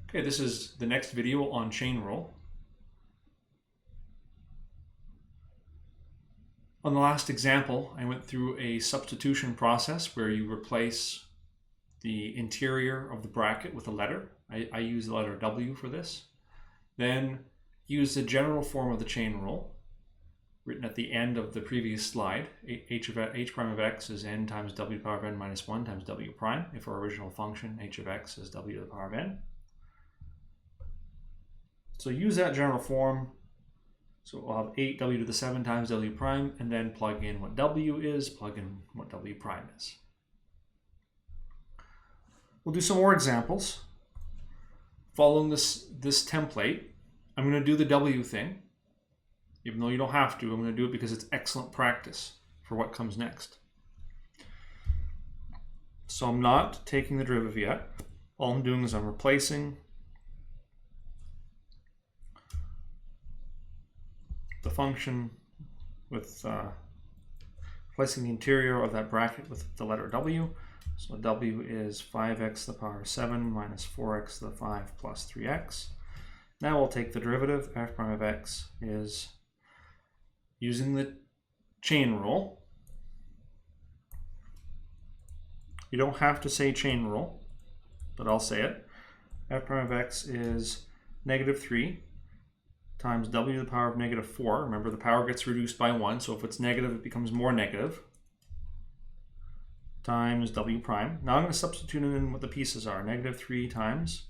Okay, this is the next video on chain rule. On the last example, I went through a substitution process where you replace the interior of the bracket with a letter. I use the letter W for this. Then use the general form of the chain rule, written at the end of the previous slide. H prime of x is n times w to the power of n minus 1 times w prime, if our original function h of x is w to the power of n. So use that general form. So we'll have 8w to the 7 times w prime, and then plug in what w is, plug in what w prime is. We'll do some more examples. Following this template, I'm going to do the w thing. Even though you don't have to, I'm going to do it because it's excellent practice for what comes next. So I'm not taking the derivative yet. All I'm doing is I'm replacing the function with replacing the interior of that bracket with the letter w. So w is 5x to the power of 7 minus 4x to the 5 plus 3x. Now we'll take the derivative. F prime of x is, using the chain rule. You don't have to say chain rule, but I'll say it. F prime of x is negative 3 times w to the power of negative 4. Remember, the power gets reduced by 1, so if it's negative, it becomes more negative, times w prime. Now I'm going to substitute in what the pieces are. Negative 3 times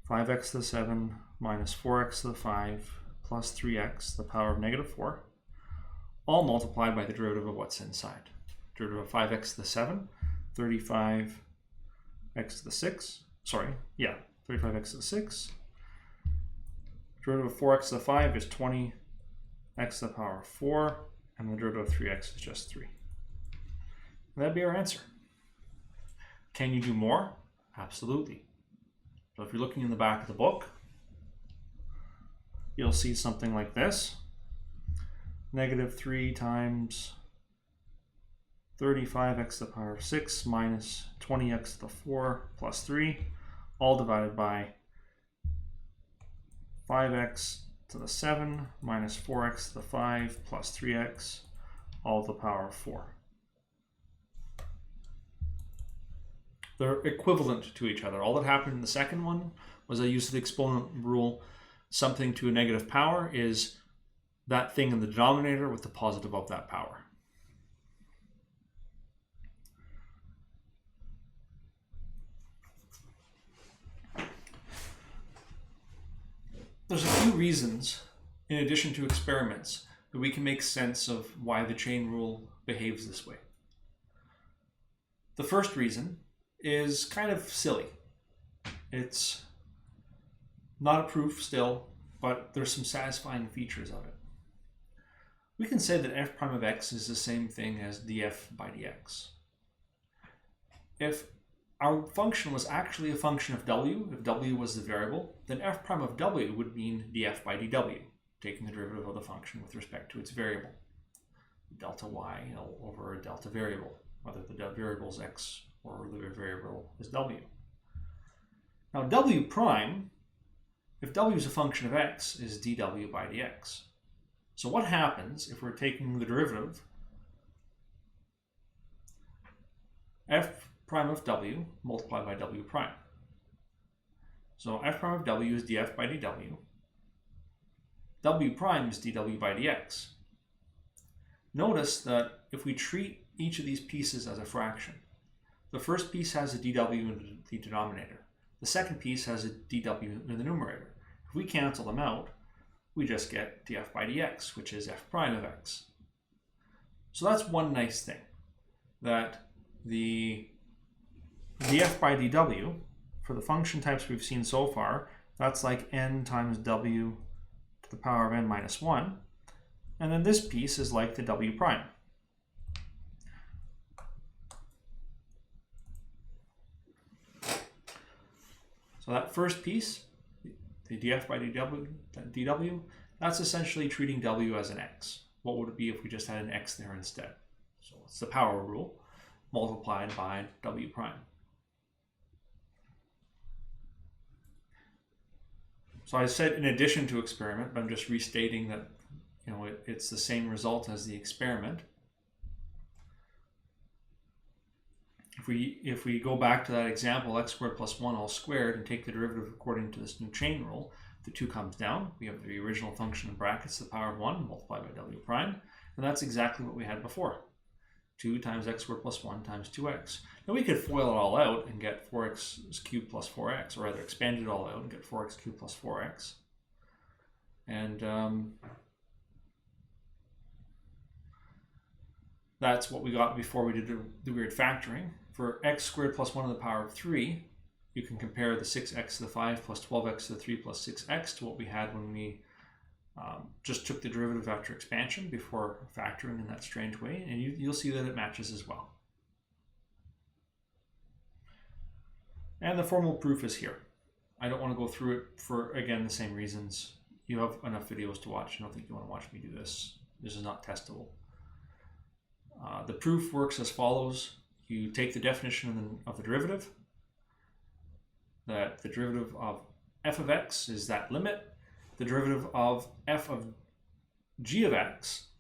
5x to the 7 minus 4x to the 5 plus 3x to the power of negative 4, all multiplied by the derivative of what's inside. Derivative of 5x to the 7, 35x to the 6, 35x to the 6. Derivative of 4x to the 5 is 20x to the power of 4, and the derivative of 3x is just 3. And that'd be our answer. Can you do more? Absolutely. So if you're looking in the back of the book, you'll see something like this. Negative 3 times 35x to the power of 6 minus 20x to the 4 plus 3, all divided by 5x to the 7 minus 4x to the 5 plus 3x, all to the power of 4. They're equivalent to each other. All that happened in the second one was I used the exponent rule. Something to a negative power is that thing in the denominator with the positive of that power. There's a few reasons, in addition to experiments, that we can make sense of why the chain rule behaves this way. The first reason is kind of silly. It's not a proof still, but there's some satisfying features of it. We can say that f prime of x is the same thing as df by dx. If our function was actually a function of w, if w was the variable, then f prime of w would mean df by dw, taking the derivative of the function with respect to its variable, delta y over a delta variable, whether the variable is x or the variable is w. Now w prime, if w is a function of x, is dw by dx. So what happens if we're taking the derivative f prime of w multiplied by w prime? So f prime of w is df by dw. W prime is dw by dx. Notice that if we treat each of these pieces as a fraction, the first piece has a dw in the denominator. The second piece has a dw in the numerator. If we cancel them out, we just get df by dx, which is f prime of x. So that's one nice thing, that the df by dw, for the function types we've seen so far, that's like n times w to the power of n minus 1. And then this piece is like the w prime. So that first piece, the df by dw, that's essentially treating w as an x. What would it be if we just had an x there instead? So it's the power rule multiplied by w prime. So I said in addition to experiment, but I'm just restating that, you know, it's the same result as the experiment. If we go back to that example, x squared plus 1 all squared, and take the derivative according to this new chain rule, the 2 comes down. We have the original function in brackets, the power of 1 multiplied by w prime, and that's exactly what we had before. 2 times x squared plus 1 times 2x. Now we could FOIL it all out and get 4x cubed plus 4x, or rather expand it all out and get 4x cubed plus 4x. And that's what we got before we did the weird factoring. For x squared plus 1 to the power of 3, you can compare the 6x to the 5 plus 12x to the 3 plus 6x to what we had when we just took the derivative after expansion before factoring in that strange way, and you'll see that it matches as well. And the formal proof is here. I don't want to go through it for, again, the same reasons. You have enough videos to watch. I don't think you want to watch me do this. This is not testable. The proof works as follows. You take the definition of the derivative, that the derivative of f of x is that limit. The derivative of f of g of x,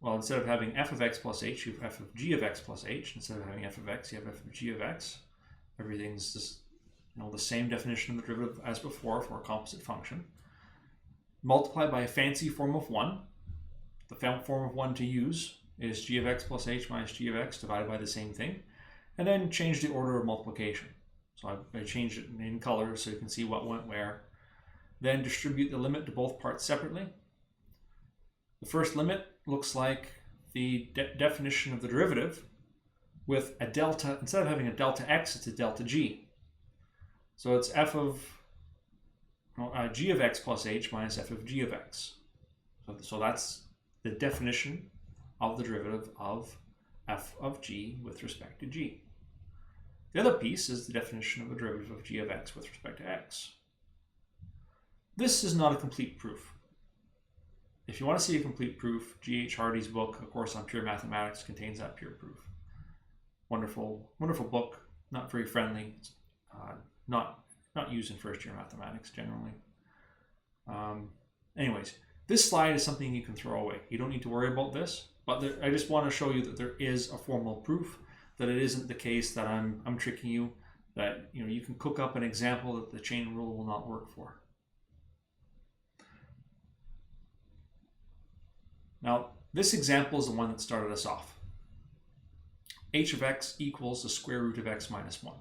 well, instead of having f of x plus h, you have f of g of x plus h. Instead of having f of x, you have f of g of x. Everything's just, you know, the same definition of the derivative as before for a composite function. Multiplied by a fancy form of 1. The form of 1 to use is g of x plus h minus g of x divided by the same thing. And then change the order of multiplication. So I changed it in color so you can see what went where. Then distribute the limit to both parts separately. The first limit looks like the definition of the derivative with a delta. Instead of having a delta x, it's a delta g. So it's f of g of x plus h minus f of g of x. So that's the definition of the derivative of f of g with respect to g. The other piece is the definition of the derivative of g of x with respect to x. This is not a complete proof. If you want to see a complete proof, G.H. Hardy's book, A Course on Pure Mathematics, contains that pure proof. Wonderful, wonderful book, not very friendly, not used in first year mathematics generally. Anyways, this slide is something you can throw away. You don't need to worry about this, but I just want to show you that there is a formal proof, that it isn't the case that I'm tricking you, that you can cook up an example that the chain rule will not work for. Now, this example is the one that started us off. H of x equals the square root of x minus 1.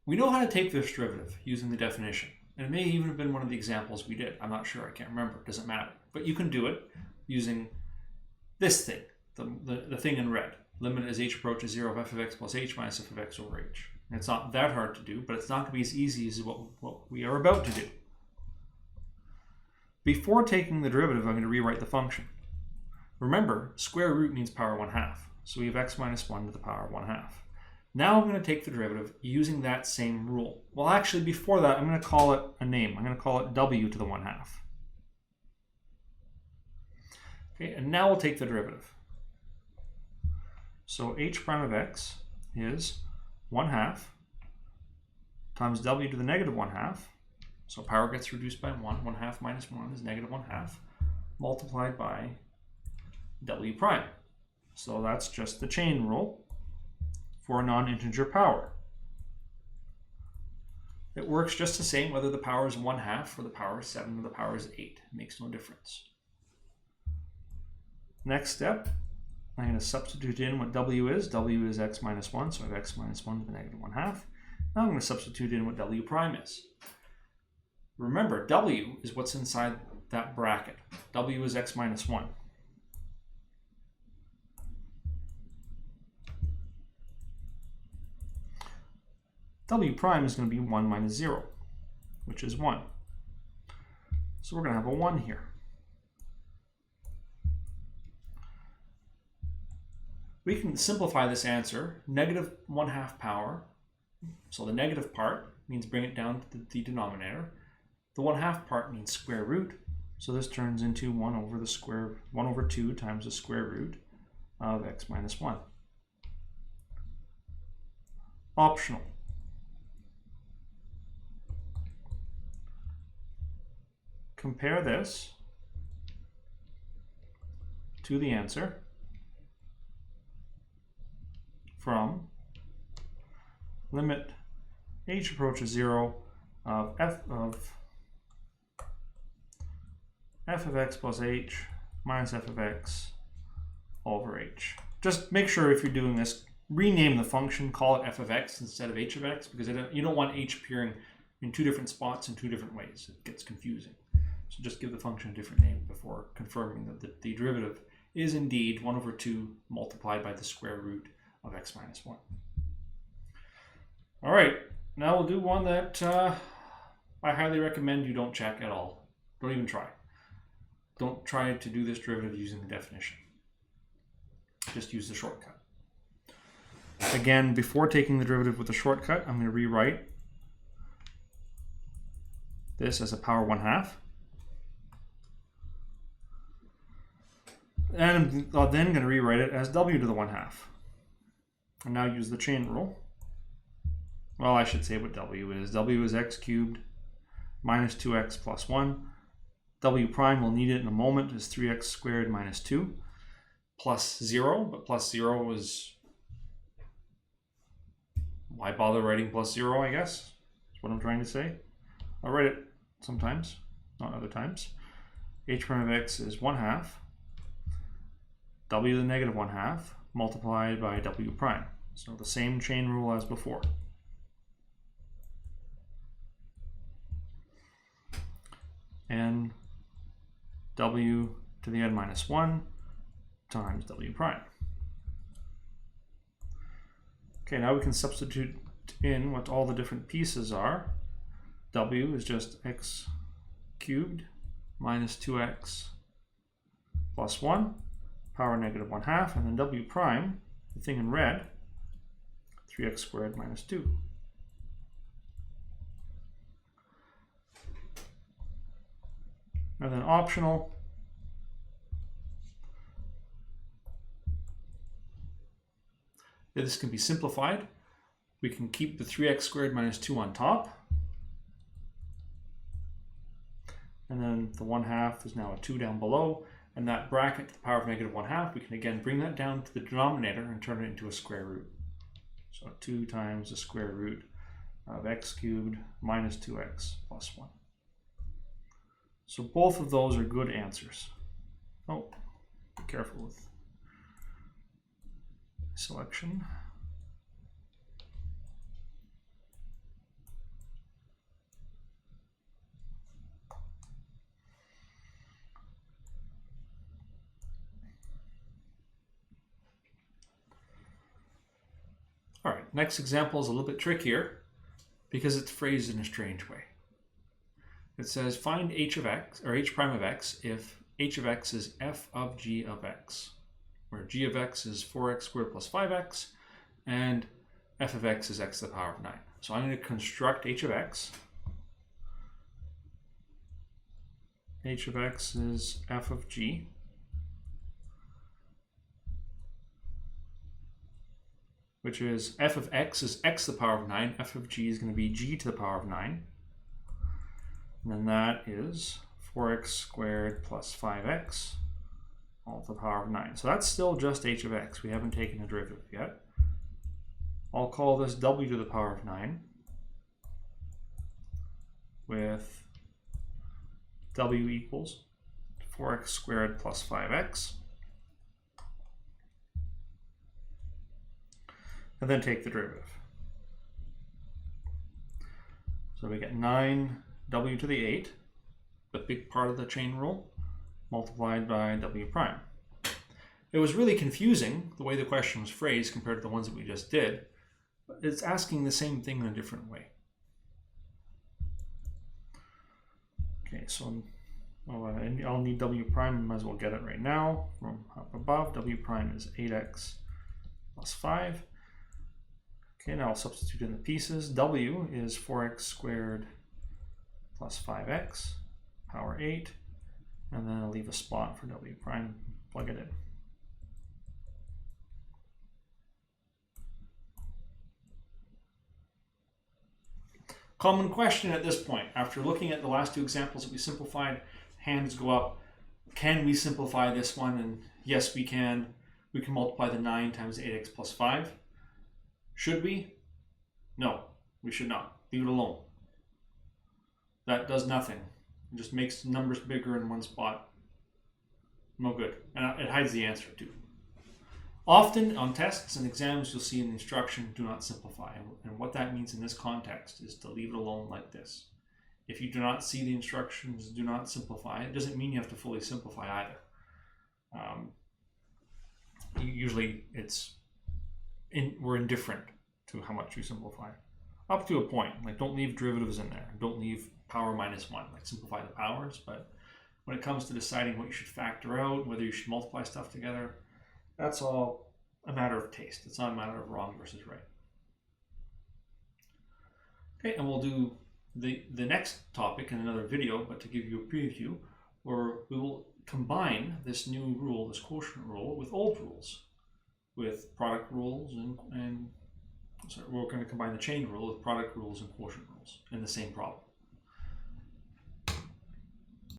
We know how to take this derivative using the definition. And it may even have been one of the examples we did. I'm not sure. I can't remember. It doesn't matter. But you can do it using this thing, the thing in red. Limit as h approaches 0 of f of x plus h minus f of x over h. And it's not that hard to do, but it's not going to be as easy as what we are about to do. Before taking the derivative, I'm going to rewrite the function. Remember, square root means power 1/2. So we have x minus 1 to the power 1/2. Now I'm going to take the derivative using that same rule. Well, actually, before that, I'm going to call it a name. I'm going to call it w to the 1/2. Okay, and now we'll take the derivative. So h prime of x is 1/2 times w to the negative 1/2. So power gets reduced by 1. 1/2 minus 1 is negative 1/2, multiplied by w prime. So that's just the chain rule for a non-integer power. It works just the same whether the power is 1/2 or the power is 7 or the power is 8. It makes no difference. Next step, I'm going to substitute in what w is. W is x minus 1, so I have x minus 1 to the negative 1/2. Now I'm going to substitute in what w prime is. Remember, w is what's inside that bracket. W is x minus 1. W prime is going to be 1 minus 0, which is 1. So we're going to have a 1 here. We can simplify this answer. Negative 1/2 power. So the negative part means bring it down to the denominator. The 1/2 part means square root. So this turns into 1 over 2 times the square root of x minus 1. Optional. compare this to the answer from limit h approaches 0 of f of x plus h minus f of x over h. Just make sure if you're doing this, rename the function, call it f of x instead of h of x, because you don't want h appearing in two different spots in two different ways. It gets confusing. So just give the function a different name before confirming that the derivative is indeed 1 over 2 multiplied by the square root of x minus 1. All right, now we'll do one that I highly recommend you don't check at all. Don't even try. Don't try to do this derivative using the definition. Just use the shortcut. Again, before taking the derivative with the shortcut, I'm going to rewrite this as a power 1/2. And I'm then going to rewrite it as w to the 1/2. And now use the chain rule. Well, I should say what w is. W is x cubed minus 2x plus 1. W prime, we'll need it in a moment, is 3x squared minus 2 plus 0. But plus 0 is... why bother writing plus 0, I guess? That's what I'm trying to say. I'll write it sometimes, not other times. H prime of x is 1/2. W to the negative 1/2 multiplied by w prime. So the same chain rule as before. And w to the n minus 1 times w prime. Okay, now we can substitute in what all the different pieces are. W is just x cubed minus 2x plus 1, power negative 1/2, and then w prime, the thing in red, 3x squared minus 2. And then optional, this can be simplified. We can keep the 3x squared minus 2 on top. And then the 1/2 is now a 2 down below. And that bracket to the power of negative 1/2, we can again bring that down to the denominator and turn it into a square root. So 2 times the square root of x cubed minus 2x plus 1. So both of those are good answers. Oh, be careful with selection. All right, next example is a little bit trickier because it's phrased in a strange way. It says find h of x, or h prime of x, if h of x is f of g of x, where g of x is 4x squared plus 5x, and f of x is x to the power of 9. So I'm going to construct h of x. H of x is f of g. Which is f of x is x to the power of 9. F of g is going to be g to the power of 9. And then that is 4x squared plus 5x all to the power of 9. So that's still just h of x. We haven't taken the derivative yet. I'll call this w to the power of 9 with w equals 4x squared plus 5x. And then take the derivative. So we get 9w to the 8, the big part of the chain rule, multiplied by w prime. It was really confusing the way the question was phrased compared to the ones that we just did, but it's asking the same thing in a different way. Okay, so I'll need w prime, might as well get it right now from up above. W prime is 8x plus 5. Okay, now I'll substitute in the pieces. W is 4x squared plus 5x, power 8, and then I'll leave a spot for w prime, plug it in. Common question at this point, after looking at the last two examples that we simplified, hands go up. Can we simplify this one? And yes, we can. We can multiply the 9 times 8x plus 5. Should we? No, we should not. Leave it alone. That does nothing. It just makes the numbers bigger in one spot. No good. And it hides the answer too. Often on tests and exams, you'll see in the instruction, do not simplify. And what that means in this context is to leave it alone like this. If you do not see the instructions, do not simplify. It doesn't mean you have to fully simplify either. Usually we're indifferent to how much you simplify. Up to a point. Like, don't leave derivatives in there. Don't leave power minus 1. Like, simplify the powers. But when it comes to deciding what you should factor out, whether you should multiply stuff together, that's all a matter of taste. It's not a matter of wrong versus right. Okay, and we'll do the next topic in another video, but to give you a preview, where we will combine this new rule, this quotient rule, with old rules, with product rules and we're going to combine the chain rule with product rules and quotient rules in the same problem.